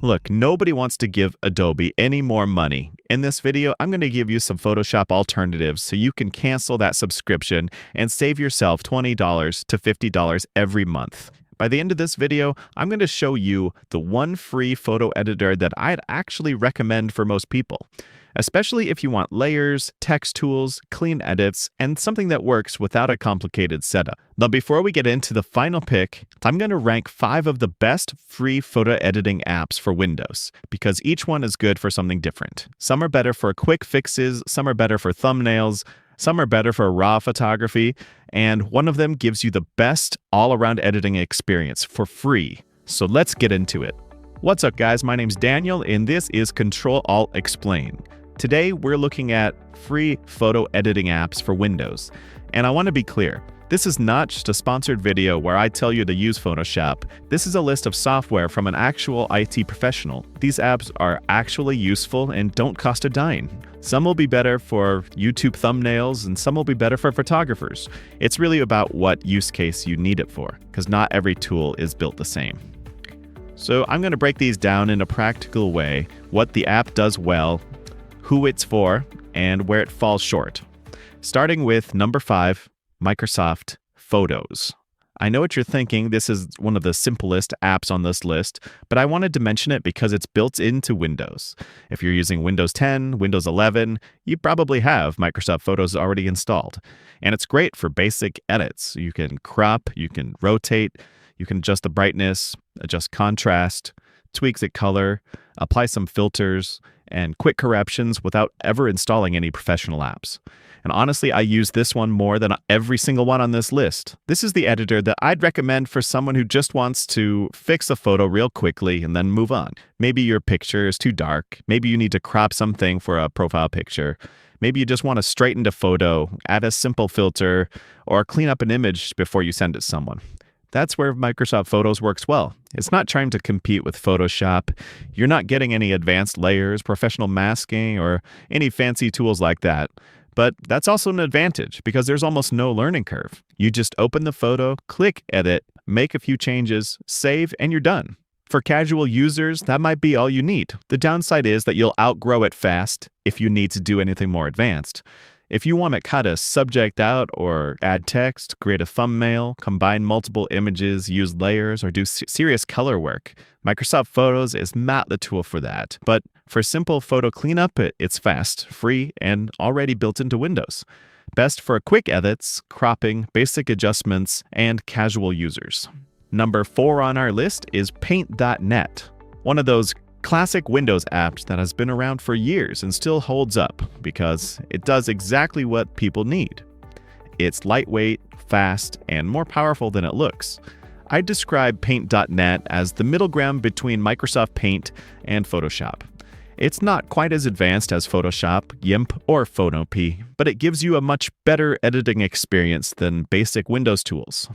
Look, nobody wants to give Adobe any more money. In this video, I'm going to give you some Photoshop alternatives so you can cancel that subscription and save yourself $20 to $50 every month. By the end of this video, I'm going to show you the one free photo editor that I'd actually recommend for most people, especially if you want layers, text tools, clean edits, and something that works without a complicated setup. Now, before we get into the final pick, I'm going to rank 5 of the best free photo editing apps for Windows, because each one is good for something different. Some are better for quick fixes, some are better for thumbnails, some are better for raw photography, and one of them gives you the best all-around editing experience for free. So let's get into it. What's up, guys? My name's Daniel, and this is Control-Alt-Explain. Today, we're looking at free photo editing apps for Windows. And I want to be clear, this is not just a sponsored video where I tell you to use Photoshop. This is a list of software from an actual IT professional. These apps are actually useful and don't cost a dime. Some will be better for YouTube thumbnails and some will be better for photographers. It's really about what use case you need it for, because not every tool is built the same. So I'm going to break these down in a practical way, what the app does well, who it's for, and where it falls short. Starting with number 5, Microsoft Photos. I know what you're thinking, this is one of the simplest apps on this list, but I wanted to mention it because it's built into Windows. If you're using Windows 10, Windows 11, you probably have Microsoft Photos already installed. And it's great for basic edits. You can crop, you can rotate, you can adjust the brightness, adjust contrast, tweak the color, apply some filters, and quick corrections without ever installing any professional apps. And honestly, I use this one more than every single one on this list. This is the editor that I'd recommend for someone who just wants to fix a photo real quickly and then move on. Maybe your picture is too dark. Maybe you need to crop something for a profile picture. Maybe you just want to straighten the photo, add a simple filter, or clean up an image before you send it to someone. That's where Microsoft Photos works well. It's not trying to compete with Photoshop. You're not getting any advanced layers, professional masking, or any fancy tools like that. But that's also an advantage because there's almost no learning curve. You just open the photo, click edit, make a few changes, save, and you're done. For casual users, that might be all you need. The downside is that you'll outgrow it fast if you need to do anything more advanced. If you want to cut a subject out or add text, create a thumbnail, combine multiple images, use layers, or do serious color work, Microsoft Photos is not the tool for that. But for simple photo cleanup, it's fast, free, and already built into Windows. Best for quick edits, cropping, basic adjustments, and casual users. Number 4 on our list is Paint.net, one of those classic Windows apps that has been around for years and still holds up because it does exactly what people need. It's lightweight, fast, and more powerful than it looks. I describe Paint.net as the middle ground between Microsoft Paint and Photoshop. It's not quite as advanced as Photoshop, GIMP, or Photopea, but it gives you a much better editing experience than basic Windows tools.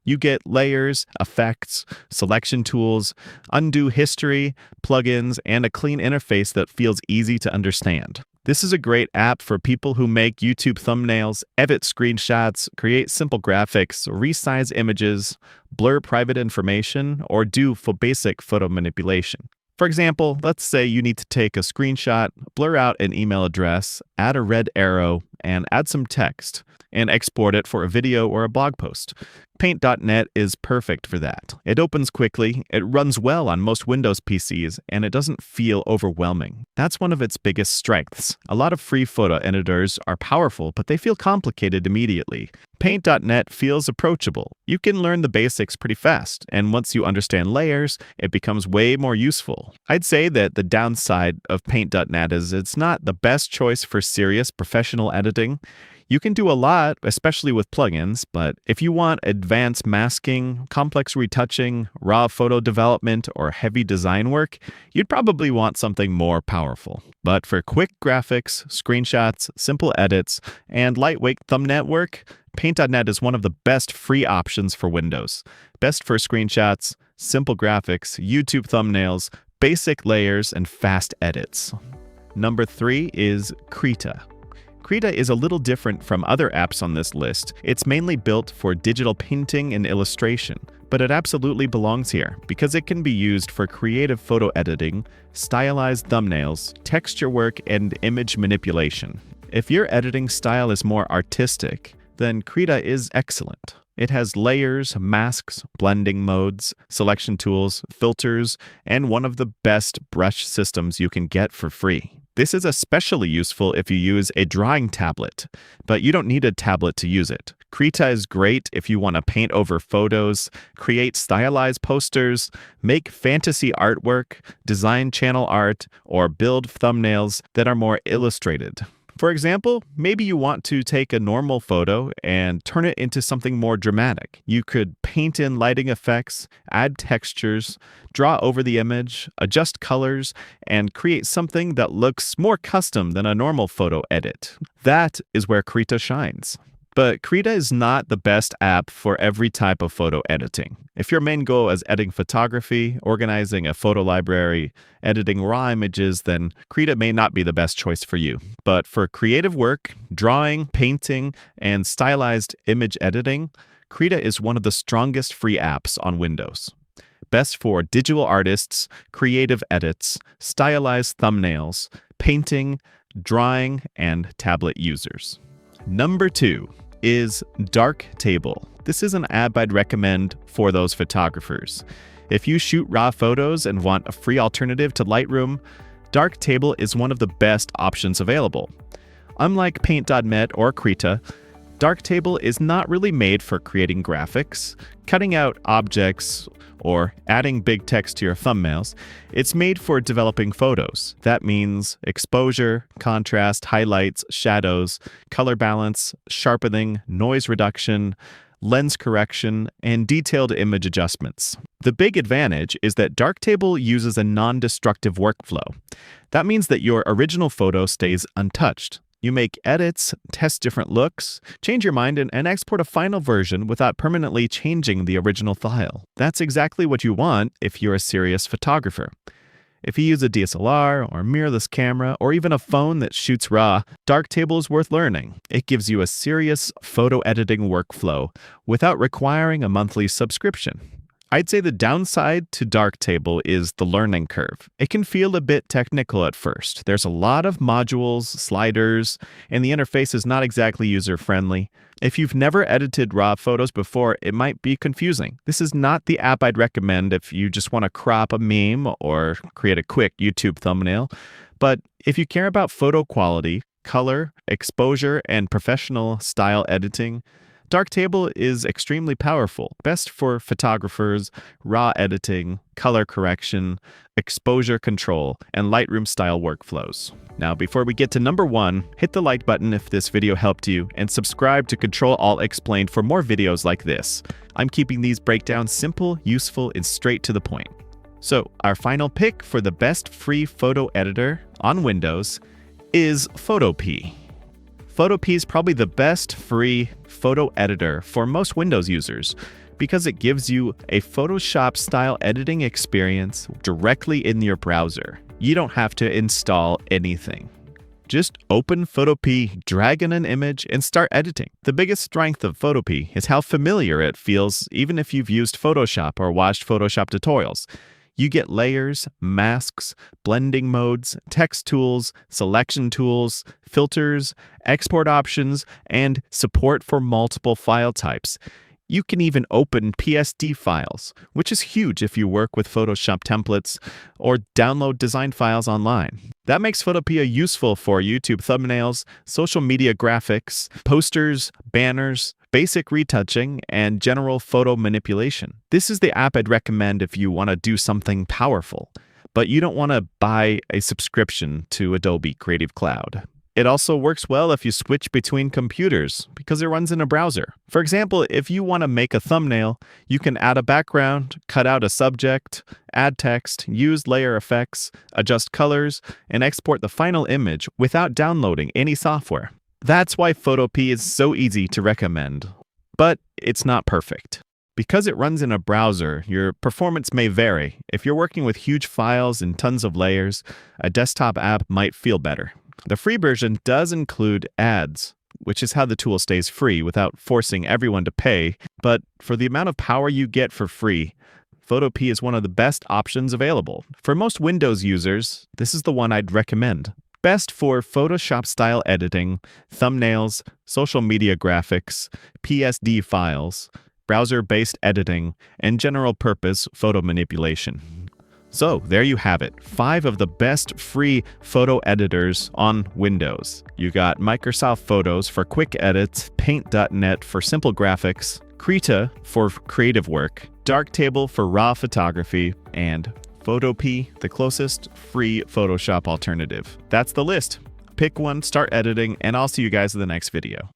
You get layers, effects, selection tools, undo history, plugins, and a clean interface that feels easy to understand. This is a great app for people who make YouTube thumbnails, edit screenshots, create simple graphics, resize images, blur private information, or do for basic photo manipulation. For example, let's say you need to take a screenshot, blur out an email address, add a red arrow, and add some text, and export it for a video or a blog post. Paint.net is perfect for that. It opens quickly, it runs well on most Windows PCs, and it doesn't feel overwhelming. That's one of its biggest strengths. A lot of free photo editors are powerful, but they feel complicated immediately. Paint.net feels approachable. You can learn the basics pretty fast, and once you understand layers, it becomes way more useful. I'd say that the downside of Paint.net is it's not the best choice for serious professional editing. You can do a lot, especially with plugins, but if you want advanced masking, complex retouching, raw photo development, or heavy design work, you'd probably want something more powerful. But for quick graphics, screenshots, simple edits, and lightweight thumbnail work, Paint.net is one of the best free options for Windows. Best for screenshots, simple graphics, YouTube thumbnails, basic layers, and fast edits. Number 3 is Krita. Krita is a little different from other apps on this list. It's mainly built for digital painting and illustration, but it absolutely belongs here because it can be used for creative photo editing, stylized thumbnails, texture work, and image manipulation. If your editing style is more artistic, then Krita is excellent. It has layers, masks, blending modes, selection tools, filters, and one of the best brush systems you can get for free. This is especially useful if you use a drawing tablet, but you don't need a tablet to use it. Krita is great if you want to paint over photos, create stylized posters, make fantasy artwork, design channel art, or build thumbnails that are more illustrated. For example, maybe you want to take a normal photo and turn it into something more dramatic. You could paint in lighting effects, add textures, draw over the image, adjust colors, and create something that looks more custom than a normal photo edit. That is where Krita shines. But Krita is not the best app for every type of photo editing. If your main goal is editing photography, organizing a photo library, editing raw images, then Krita may not be the best choice for you. But for creative work, drawing, painting, and stylized image editing, Krita is one of the strongest free apps on Windows. Best for digital artists, creative edits, stylized thumbnails, painting, drawing, and tablet users. Number 2 is Darktable. This is an app I'd recommend for those photographers. If you shoot raw photos and want a free alternative to Lightroom, Darktable is one of the best options available. Unlike Paint.net or Krita, Darktable is not really made for creating graphics, cutting out objects, or adding big text to your thumbnails. It's made for developing photos. That means exposure, contrast, highlights, shadows, color balance, sharpening, noise reduction, lens correction, and detailed image adjustments. The big advantage is that Darktable uses a non-destructive workflow. That means that your original photo stays untouched. You make edits, test different looks, change your mind, and export a final version without permanently changing the original file. That's exactly what you want if you're a serious photographer. If you use a DSLR or mirrorless camera or even a phone that shoots RAW, Darktable is worth learning. It gives you a serious photo editing workflow without requiring a monthly subscription. I'd say the downside to Darktable is the learning curve. It can feel a bit technical at first. There's a lot of modules, sliders, and the interface is not exactly user-friendly. If you've never edited raw photos before, it might be confusing. This is not the app I'd recommend if you just want to crop a meme or create a quick YouTube thumbnail. But if you care about photo quality, color, exposure, and professional style editing, Darktable is extremely powerful, best for photographers, raw editing, color correction, exposure control, and Lightroom-style workflows. Now, before we get to number 1, hit the like button if this video helped you, and subscribe to Control Alt Explained for more videos like this. I'm keeping these breakdowns simple, useful, and straight to the point. So, our final pick for the best free photo editor on Windows is Photopea. Photopea is probably the best free photo editor for most Windows users because it gives you a Photoshop-style editing experience directly in your browser. You don't have to install anything. Just open Photopea, drag in an image, and start editing. The biggest strength of Photopea is how familiar it feels even if you've used Photoshop or watched Photoshop tutorials. You get layers, masks, blending modes, text tools, selection tools, filters, export options, and support for multiple file types. You can even open PSD files, which is huge if you work with Photoshop templates or download design files online. That makes Photopea useful for YouTube thumbnails, social media graphics, posters, banners, basic retouching, and general photo manipulation. This is the app I'd recommend if you want to do something powerful, but you don't want to buy a subscription to Adobe Creative Cloud. It also works well if you switch between computers because it runs in a browser. For example, if you want to make a thumbnail, you can add a background, cut out a subject, add text, use layer effects, adjust colors, and export the final image without downloading any software. That's why Photopea is so easy to recommend. But it's not perfect. Because it runs in a browser, your performance may vary. If you're working with huge files and tons of layers, a desktop app might feel better. The free version does include ads. which is how the tool stays free without forcing everyone to pay. But for the amount of power you get for free, Photopea is one of the best options available. For most Windows users, this is the one I'd recommend. Best for Photoshop-style editing, thumbnails, social media graphics, PSD files, browser-based editing, and general-purpose photo manipulation. So, there you have it. 5 of the best free photo editors on Windows. You got Microsoft Photos for quick edits, Paint.net for simple graphics, Krita for creative work, Darktable for raw photography, and Photopea, the closest free Photoshop alternative. That's the list. Pick one, start editing, and I'll see you guys in the next video.